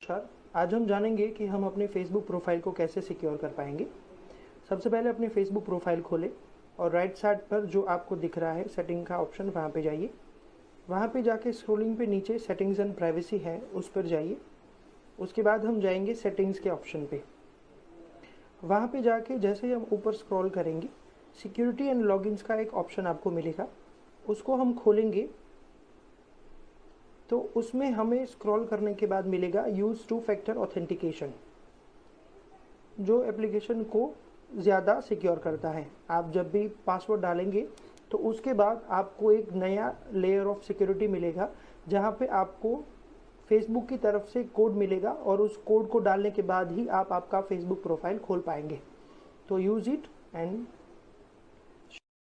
नमस्कार। आज हम जानेंगे कि हम अपने फेसबुक प्रोफाइल को कैसे सिक्योर कर पाएंगे। सबसे पहले अपने फेसबुक प्रोफाइल खोलें और राइट साइड पर जो आपको दिख रहा है सेटिंग का ऑप्शन, वहाँ पे जाइए। वहाँ पे जाके स्क्रोलिंग पे नीचे सेटिंग्स एंड प्राइवेसी है, उस पर जाइए। उसके बाद हम जाएंगे सेटिंग्स के ऑप्शन पे। वहाँ पे जाके जैसे ही हम ऊपर स्क्रॉल करेंगे, सिक्योरिटी एंड लॉगिन्स का एक ऑप्शन आपको मिलेगा, उसको हम खोलेंगे तो उसमें हमें स्क्रॉल करने के बाद मिलेगा यूज़ टू फैक्टर ऑथेंटिकेशन, जो एप्लीकेशन को ज़्यादा सिक्योर करता है। आप जब भी पासवर्ड डालेंगे तो उसके बाद आपको एक नया लेयर ऑफ सिक्योरिटी मिलेगा, जहां पे आपको फेसबुक की तरफ से कोड मिलेगा और उस कोड को डालने के बाद ही आप आपका फेसबुक प्रोफाइल खोल पाएंगे। तो यूज इट एंड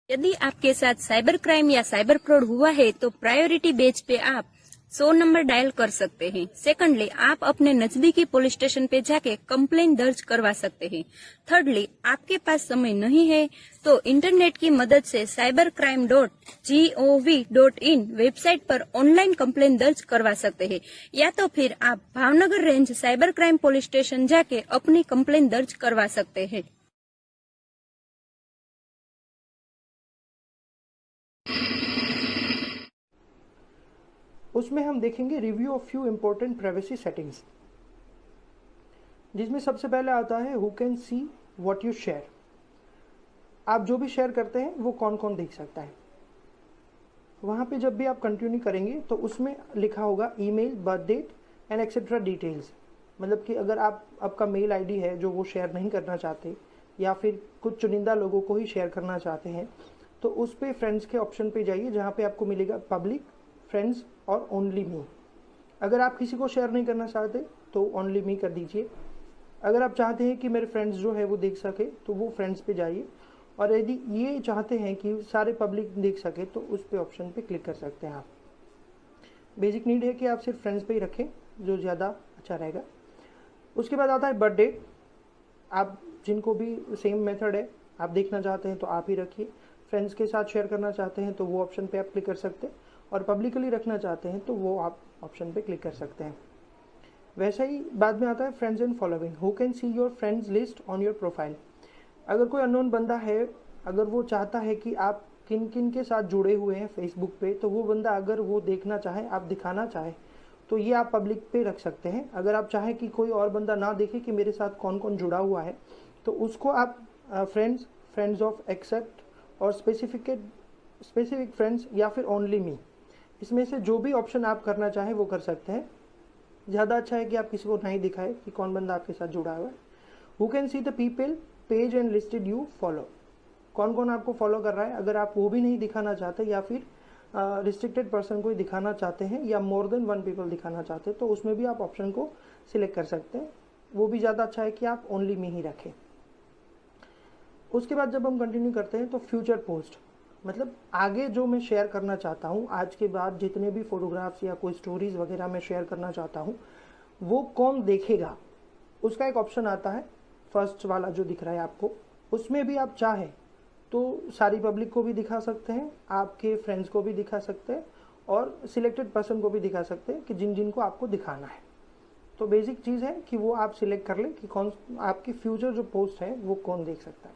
यदि आपके साथ साइबर क्राइम या साइबर फ्रॉड हुआ है तो प्रायोरिटी बेस पे आप 100 नंबर डायल कर सकते हैं। सेकंडली, आप अपने नजदीकी पुलिस स्टेशन पे जाके कंप्लेन दर्ज करवा सकते हैं। थर्डली, आपके पास समय नहीं है तो इंटरनेट की मदद से cybercrime.gov.in वेबसाइट पर ऑनलाइन कंप्लेन दर्ज करवा सकते हैं, या तो फिर आप Bhavnagar range cyber crime police station जाके अपनी कंप्लेन दर्ज करवा सकते हैं। उसमें हम देखेंगे review of few important privacy settings, जिसमें सबसे पहले आता है who can see what you share. आप जो भी शेयर करते हैं वो कौन कौन देख सकता है। वहाँ पे जब भी आप कंटिन्यू करेंगे तो उसमें लिखा होगा email, birth date and etcetera details. मतलब कि अगर आपका मेल आईडी है जो वो शेयर नहीं करना चाहते, या फिर कुछ चुनिंदा लोगों को ही शेयर करना चाहते हैं, तो उस पे फ्रेंड्स के ऑप्शन पे जाइए, जहाँ पे आपको मिलेगा पब्लिक, फ्रेंड्स और ओनली मी। अगर आप किसी को शेयर नहीं करना चाहते तो ओनली मी कर दीजिए। अगर आप चाहते हैं कि मेरे फ्रेंड्स जो है वो देख सके तो वो फ्रेंड्स पे जाइए, और यदि ये चाहते हैं कि सारे पब्लिक देख सके तो उस पे ऑप्शन पे क्लिक कर सकते हैं आप। बेसिक नीड है कि आप सिर्फ फ्रेंड्स पे ही रखें, जो ज़्यादा अच्छा रहेगा। उसके बाद आता है बर्थ डेट। आप जिनको भी सेम मेथड है, आप देखना चाहते हैं तो आप ही रखिए। फ्रेंड्स के साथ शेयर करना चाहते हैं तो वो ऑप्शन पे आप क्लिक कर सकते हैं, और पब्लिकली रखना चाहते हैं तो वो आप ऑप्शन पे क्लिक कर सकते हैं। वैसे ही बाद में आता है friends and following. Who can see your friends list on your profile. अगर कोई अननोन बंदा है, अगर वो चाहता है कि आप किन किन के साथ जुड़े हुए हैं फेसबुक पे, तो वो बंदा अगर वो देखना चाहे, आप दिखाना चाहे, तो ये आप पब्लिक पे रख सकते हैं। अगर आप चाहें कि कोई और बंदा ना देखे कि मेरे साथ कौन कौन जुड़ा हुआ है, तो उसको आप फ्रेंड्स ऑफ एक्सेप्ट और स्पेसिफिक फ्रेंड्स या फिर ओनली मी, इसमें से जो भी ऑप्शन आप करना चाहें वो कर सकते हैं। ज़्यादा अच्छा है कि आप किसी को नहीं दिखाएं कि कौन बंदा आपके साथ जुड़ा हुआ है। Who can see the people page and listed you follow. कौन कौन आपको फॉलो कर रहा है, अगर आप वो भी नहीं दिखाना चाहते, या फिर रिस्ट्रिक्टेड पर्सन को ही दिखाना चाहते हैं, या मोर देन 1 पीपल दिखाना चाहते हैं, तो उसमें भी आप ऑप्शन को सिलेक्ट कर सकते हैं। वो भी ज़्यादा अच्छा है कि आप ओनली मी ही रखें। उसके बाद जब हम कंटिन्यू करते हैं तो फ्यूचर पोस्ट, मतलब आगे जो मैं शेयर करना चाहता हूँ, आज के बाद जितने भी फोटोग्राफ्स या कोई स्टोरीज वगैरह मैं शेयर करना चाहता हूँ, वो कौन देखेगा, उसका एक ऑप्शन आता है, फर्स्ट वाला जो दिख रहा है आपको। उसमें भी आप चाहें तो सारी पब्लिक को भी दिखा सकते हैं, आपके फ्रेंड्स को भी दिखा सकते हैं, और सिलेक्टेड पर्सन को भी दिखा सकते हैं कि जिन जिन को आपको दिखाना है। तो बेसिक चीज़ है कि वो आप सिलेक्ट कर लें कि कौन आपकी फ्यूचर जो पोस्ट है वो कौन देख सकता है।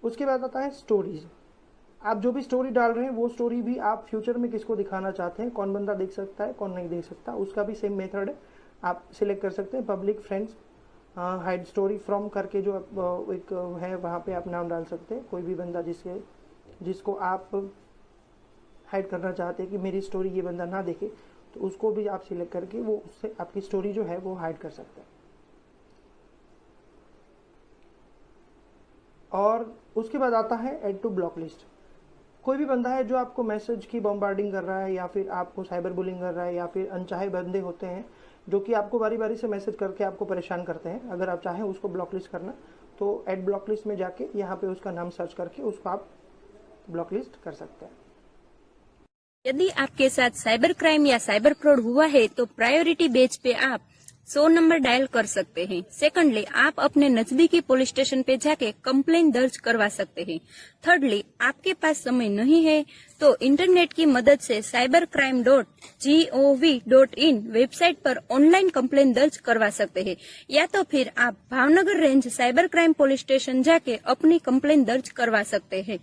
उसके बाद आता है स्टोरीज। आप जो भी स्टोरी डाल रहे हैं वो स्टोरी भी आप फ्यूचर में किसको दिखाना चाहते हैं, कौन बंदा देख सकता है, कौन नहीं देख सकता, उसका भी सेम मेथड है। आप सिलेक्ट कर सकते हैं public, friends, hide story from करके जो एक है, वहाँ पे आप नाम डाल सकते हैं। कोई भी बंदा जिसको आप हाइड करना चाहते हैं कि मेरी स्टोरी ये बंदा ना देखे, तो उसको भी आप सिलेक्ट करके वो उससे आपकी स्टोरी जो है वो हाइड कर सकते हैं। और उसके बाद आता है ऐड टू ब्लॉक लिस्ट। कोई भी बंदा है जो आपको मैसेज की बॉम्बार्डिंग कर रहा है, या फिर आपको साइबर बुलिंग कर रहा है, या फिर अनचाहे बंदे होते हैं जो कि आपको बारी बारी से मैसेज करके आपको परेशान करते हैं, अगर आप चाहें उसको ब्लॉक लिस्ट करना, तो ऐड ब्लॉक लिस्ट में जाके यहाँ पे उसका नाम सर्च करके उसको आप ब्लॉक लिस्ट कर सकते हैं। यदि आपके साथ साइबर क्राइम या साइबर फ्रॉड हुआ है तो प्रायोरिटी बेस पे आप 100 नंबर डायल कर सकते हैं। सेकंडली, आप अपने नजदीकी पुलिस स्टेशन पे जाके कंप्लेन दर्ज करवा सकते हैं। थर्डली, आपके पास समय नहीं है तो इंटरनेट की मदद से cybercrime.gov.in वेबसाइट पर ऑनलाइन कंप्लेन दर्ज करवा सकते हैं, या तो फिर आप Bhavnagar range cyber crime police station जाके अपनी कंप्लेन दर्ज करवा सकते हैं।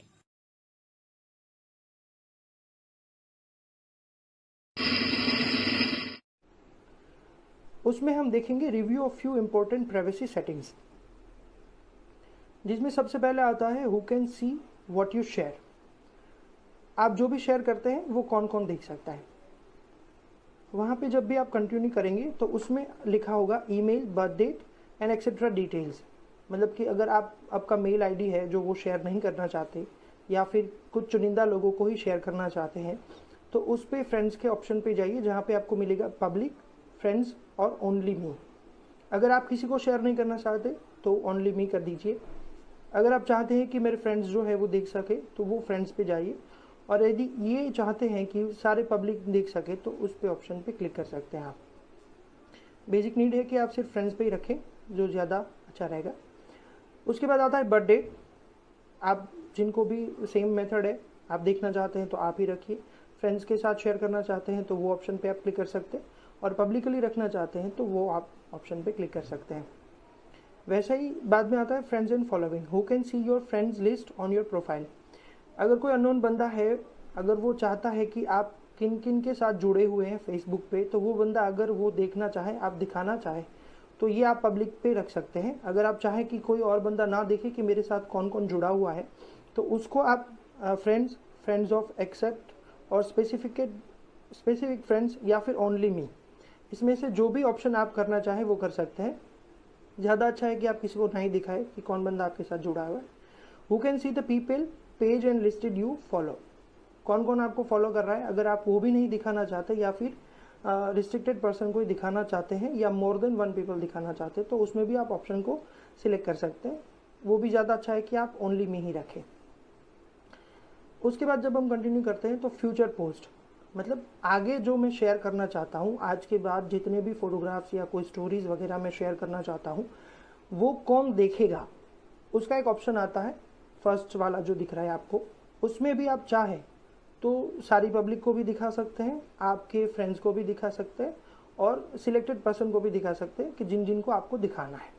उसमें हम देखेंगे review of few important privacy settings, जिसमें सबसे पहले आता है who can see what you share. आप जो भी शेयर करते हैं वो कौन कौन देख सकता है। वहाँ पे जब भी आप कंटिन्यू करेंगे तो उसमें लिखा होगा email, birth date and etcetera details. मतलब कि अगर आपका मेल आईडी है जो वो शेयर नहीं करना चाहते, या फिर कुछ चुनिंदा लोगों को ही शेयर करना चाहते हैं, तो उस पर फ्रेंड्स के ऑप्शन पे जाइए, जहाँ पे आपको मिलेगा पब्लिक, फ्रेंड्स और ओनली मी। अगर आप किसी को शेयर नहीं करना चाहते तो ओनली मी कर दीजिए। अगर आप चाहते हैं कि मेरे फ्रेंड्स जो है वो देख सके तो वो फ्रेंड्स पे जाइए, और यदि ये चाहते हैं कि सारे पब्लिक देख सके तो उस पे ऑप्शन पे क्लिक कर सकते हैं आप। बेसिक नीड है कि आप सिर्फ फ्रेंड्स पे ही रखें, जो ज़्यादा अच्छा रहेगा। उसके बाद आता है बर्थ डेट। आप जिनको भी सेम मेथड है, आप देखना चाहते हैं तो आप ही रखिए। फ्रेंड्स के साथ शेयर करना चाहते हैं तो वो ऑप्शन पे आप क्लिक कर सकते हैं, और पब्लिकली रखना चाहते हैं तो वो आप ऑप्शन पे क्लिक कर सकते हैं। वैसा ही बाद में आता है friends and following. Who can see your friends list on your profile. अगर कोई अननोन बंदा है, अगर वो चाहता है कि आप किन किन के साथ जुड़े हुए हैं फेसबुक पे, तो वो बंदा अगर वो देखना चाहे, आप दिखाना चाहे, तो ये आप पब्लिक पे रख सकते हैं। अगर आप चाहें कि कोई और बंदा ना देखे कि मेरे साथ कौन कौन जुड़ा हुआ है, तो उसको आप फ्रेंड्स ऑफ एक्सेप्ट और स्पेसिफिक फ्रेंड्स या फिर ओनली मी, इसमें से जो भी ऑप्शन आप करना चाहें वो कर सकते हैं। ज़्यादा अच्छा है कि आप किसी को नहीं दिखाएं कि कौन बंदा आपके साथ जुड़ा हुआ है। Who can see the people page and listed you follow. कौन कौन आपको फॉलो कर रहा है, अगर आप वो भी नहीं दिखाना चाहते, या फिर रिस्ट्रिक्टेड पर्सन को ही दिखाना चाहते हैं, या मोर देन 1 पीपल दिखाना चाहते हैं, तो उसमें भी आप ऑप्शन को सिलेक्ट कर सकते हैं। वो भी ज़्यादा अच्छा है कि आप ओनली मी ही रखें। उसके बाद जब हम कंटिन्यू करते हैं तो फ्यूचर पोस्ट, मतलब आगे जो मैं शेयर करना चाहता हूँ, आज के बाद जितने भी फोटोग्राफ्स या कोई स्टोरीज वगैरह मैं शेयर करना चाहता हूँ, वो कौन देखेगा, उसका एक ऑप्शन आता है। फर्स्ट वाला जो दिख रहा है आपको, उसमें भी आप चाहें तो सारी पब्लिक को भी दिखा सकते हैं, आपके फ्रेंड्स को भी दिखा सकते हैं, और सिलेक्टेड पर्सन को भी दिखा सकते हैं कि जिन जिन को आपको दिखाना है।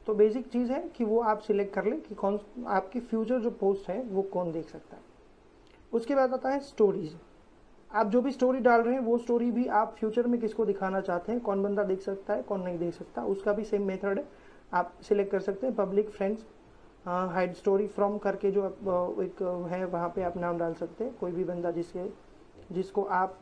तो बेसिक चीज़ है कि वो आप सिलेक्ट कर लें कि कौन आपकी फ्यूचर जो पोस्ट है वो कौन देख सकता है। उसके बाद आता है स्टोरीज। आप जो भी स्टोरी डाल रहे हैं वो स्टोरी भी आप फ्यूचर में किसको दिखाना चाहते हैं, कौन बंदा देख सकता है, कौन नहीं देख सकता, उसका भी सेम मेथड है। आप सिलेक्ट कर सकते हैं public, friends, hide story from करके जो एक है, वहाँ पे आप नाम डाल सकते हैं। कोई भी बंदा जिसको आप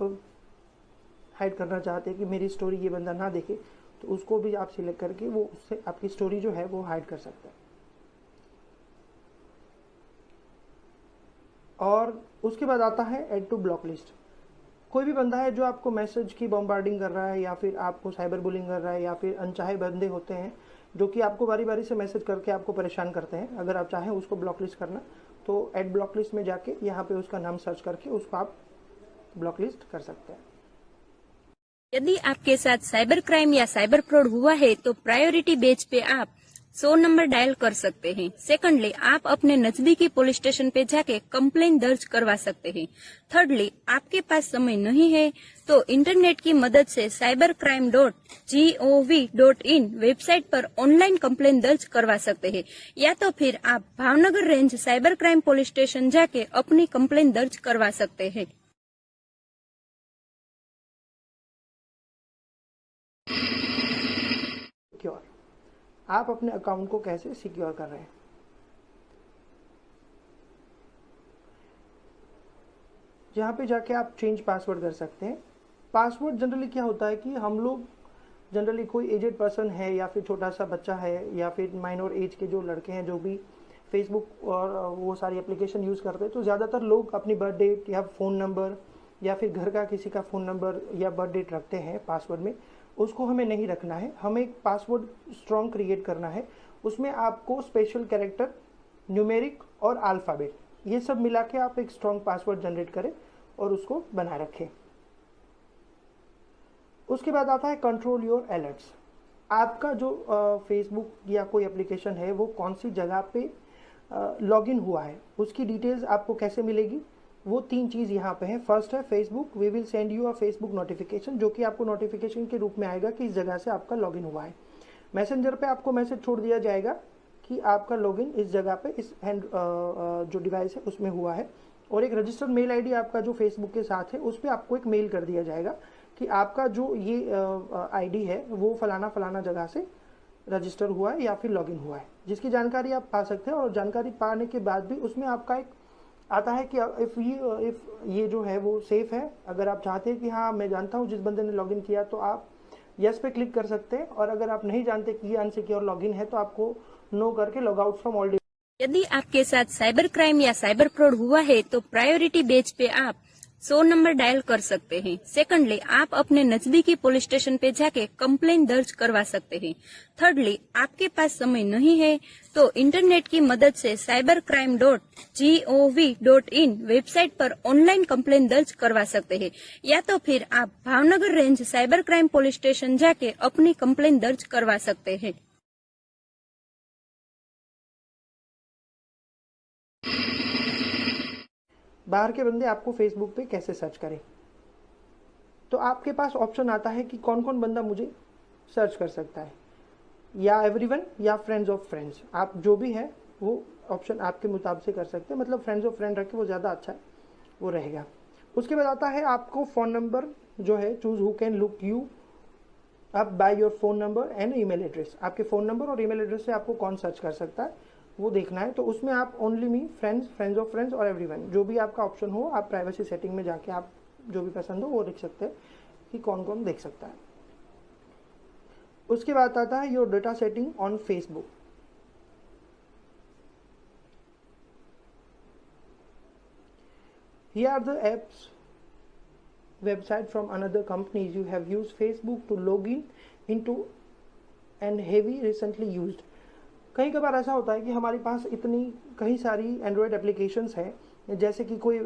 हाइड करना चाहते हैं कि मेरी स्टोरी ये बंदा ना देखे, तो उसको भी आप सिलेक्ट करके वो उससे आपकी स्टोरी जो है वो हाइड कर सकते हैं। और उसके बाद आता है ऐड टू ब्लॉक लिस्ट। कोई भी बंदा है जो आपको मैसेज की बॉम्बार्डिंग कर रहा है, या फिर आपको साइबर बुलिंग कर रहा है, या फिर अनचाहे बंदे होते हैं जो कि आपको बारी बारी से मैसेज करके आपको परेशान करते हैं, अगर आप चाहें उसको ब्लॉक लिस्ट करना, तो ऐड ब्लॉक लिस्ट में जाके यहाँ पे उसका नाम सर्च करके उसको आप ब्लॉक लिस्ट कर सकते हैं। यदि आपके साथ साइबर क्राइम या साइबर फ्रॉड हुआ है तो प्रायोरिटी बेस पे आप 100 नंबर डायल कर सकते हैं। सेकंडली, आप अपने नजदीकी पुलिस स्टेशन पे जाके कंप्लेन दर्ज करवा सकते हैं। थर्डली, आपके पास समय नहीं है तो इंटरनेट की मदद से cybercrime.gov.in वेबसाइट पर ऑनलाइन कंप्लेन दर्ज करवा सकते हैं, या तो फिर आप Bhavnagar range cyber crime police station जाके अपनी कंप्लेन दर्ज करवा सकते हैं। सिक्योर, आप अपने अकाउंट को कैसे सिक्योर कर रहे हैं। जहाँ पे जाके आप चेंज पासवर्ड कर सकते हैं। पासवर्ड जनरली क्या होता है कि हम लोग जनरली कोई एजेड पर्सन है, या फिर छोटा सा बच्चा है, या फिर माइनर एज के जो लड़के हैं जो भी फेसबुक और वो सारी एप्लीकेशन यूज़ करते हैं, तो ज़्यादातर लोग अपनी बर्थ डेट या फ़ोन नंबर या फिर घर का किसी का फ़ोन नंबर या बर्थ डेट रखते हैं पासवर्ड में। उसको हमें नहीं रखना है, हमें एक पासवर्ड स्ट्रॉन्ग क्रिएट करना है। उसमें आपको स्पेशल कैरेक्टर, न्यूमेरिक और अल्फ़ाबेट, ये सब मिला के आप एक स्ट्रॉन्ग पासवर्ड जनरेट करें और उसको बनाए रखें। उसके बाद आता है कंट्रोल योर अलर्ट्स। आपका जो फेसबुक या कोई एप्लीकेशन है वो कौन सी जगह पे लॉगिन हुआ है, उसकी डिटेल्स आपको कैसे मिलेगी, वो 3 चीज़ यहाँ पे है। फर्स्ट है Facebook, we will send you a Facebook notification, जो कि आपको नोटिफिकेशन के रूप में आएगा कि इस जगह से आपका लॉगिन हुआ है। मैसेंजर पे आपको मैसेज छोड़ दिया जाएगा कि आपका लॉगिन इस जगह पे इस हैंड जो डिवाइस है उसमें हुआ है। और एक रजिस्टर्ड मेल आईडी आपका जो फेसबुक के साथ है उस पर आपको एक मेल कर दिया जाएगा कि आपका जो ये आईडी है वो फलाना फलाना जगह से रजिस्टर हुआ है या फिर लॉगिन हुआ है, जिसकी जानकारी आप पा सकते हैं। और जानकारी पाने के बाद भी उसमें आपका एक आता है कि इफ़ ये जो है वो सेफ़ है। अगर आप चाहते हैं कि हाँ मैं जानता हूँ जिस बंदे ने लॉगिन किया, तो आप यस पे क्लिक कर सकते हैं। और अगर आप नहीं जानते कि ये अनसिक्योर लॉगिन है तो आपको नो करके लॉग आउट फ्रॉम ऑल। यदि आपके साथ साइबर क्राइम या साइबर फ्रॉड हुआ है तो प्रायोरिटी बेस पे आप 100 नंबर डायल कर सकते हैं। सेकंडली, आप अपने नजदीकी पुलिस स्टेशन पे जाके कंप्लेन दर्ज करवा सकते हैं। थर्डली, आपके पास समय नहीं है तो इंटरनेट की मदद से cybercrime.gov.in वेबसाइट पर ऑनलाइन कंप्लेन दर्ज करवा सकते हैं, या तो फिर आप Bhavnagar range cyber crime police station जाके अपनी कंप्लेन दर्ज करवा सकते हैं। बाहर के बंदे आपको फेसबुक पे कैसे सर्च करें, तो आपके पास ऑप्शन आता है कि कौन कौन बंदा मुझे सर्च कर सकता है, या एवरीवन या फ्रेंड्स ऑफ फ्रेंड्स। आप जो भी है वो ऑप्शन आपके मुताबिक से कर सकते हैं, मतलब फ्रेंड्स ऑफ फ्रेंड रखे वो ज़्यादा अच्छा वो रहेगा। उसके बाद आता है आपको फ़ोन नंबर जो है, choose who can look you up by your phone number and email address. आपके फ़ोन नंबर और ईमेल एड्रेस से आपको कौन सर्च कर सकता है वो देखना है। तो उसमें आप only me, friends, friends of friends और एवरीवन, जो भी आपका ऑप्शन हो, आप प्राइवेसी सेटिंग में जाके आप जो भी पसंद हो वो देख सकते हैं कि कौन कौन देख सकता है। उसके बाद आता है your data setting on Facebook. Here are the apps website from another companies you have used Facebook to log in into and heavy recently used। कई बार ऐसा होता है कि हमारे पास इतनी कई सारी एंड्रॉयड एप्लीकेशंस है, जैसे कि कोई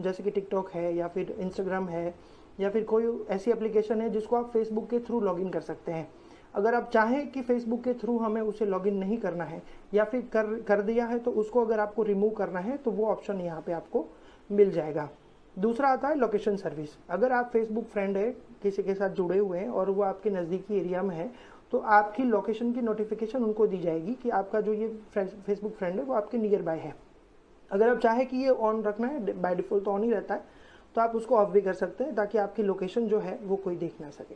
जैसे कि टिकटॉक है या फिर इंस्टाग्राम है या फिर कोई ऐसी एप्लीकेशन है जिसको आप फेसबुक के थ्रू लॉगिन कर सकते हैं। अगर आप चाहें कि फेसबुक के थ्रू हमें उसे लॉगिन नहीं करना है या फिर कर दिया है तो उसको अगर आपको रिमूव करना है तो वो ऑप्शन यहाँ पे आपको मिल जाएगा। दूसरा आता है लोकेशन सर्विस। अगर आप फेसबुक फ्रेंड है, किसी के साथ जुड़े हुए हैं और वो आपके नज़दीकी एरिया में है, तो आपकी लोकेशन की नोटिफिकेशन उनको दी जाएगी कि आपका जो ये फेसबुक फ्रेंड है वो आपके नियर बाय है। अगर आप चाहें कि ये ऑन रखना है, बाय डिफ़ॉल्ट तो ऑन ही रहता है, तो आप उसको ऑफ भी कर सकते हैं ताकि आपकी लोकेशन जो है वो कोई देख ना सके।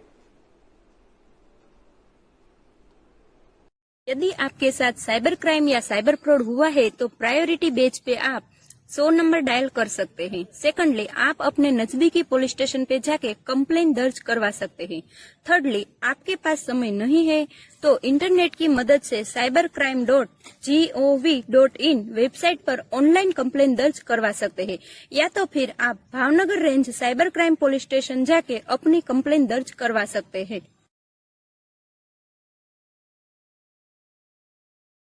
यदि आपके साथ साइबर क्राइम या साइबर फ्रॉड हुआ है तो प्रायोरिटी बेस पे आप 100 नंबर डायल कर सकते हैं। सेकंडली, आप अपने नजदीकी पुलिस स्टेशन पे जाके कंप्लेन दर्ज करवा सकते हैं। थर्डली, आपके पास समय नहीं है तो इंटरनेट की मदद से cybercrime.gov.in वेबसाइट पर ऑनलाइन कंप्लेन दर्ज करवा सकते हैं, या तो फिर आप Bhavnagar range cyber crime police station जाके अपनी कंप्लेन दर्ज करवा सकते हैं।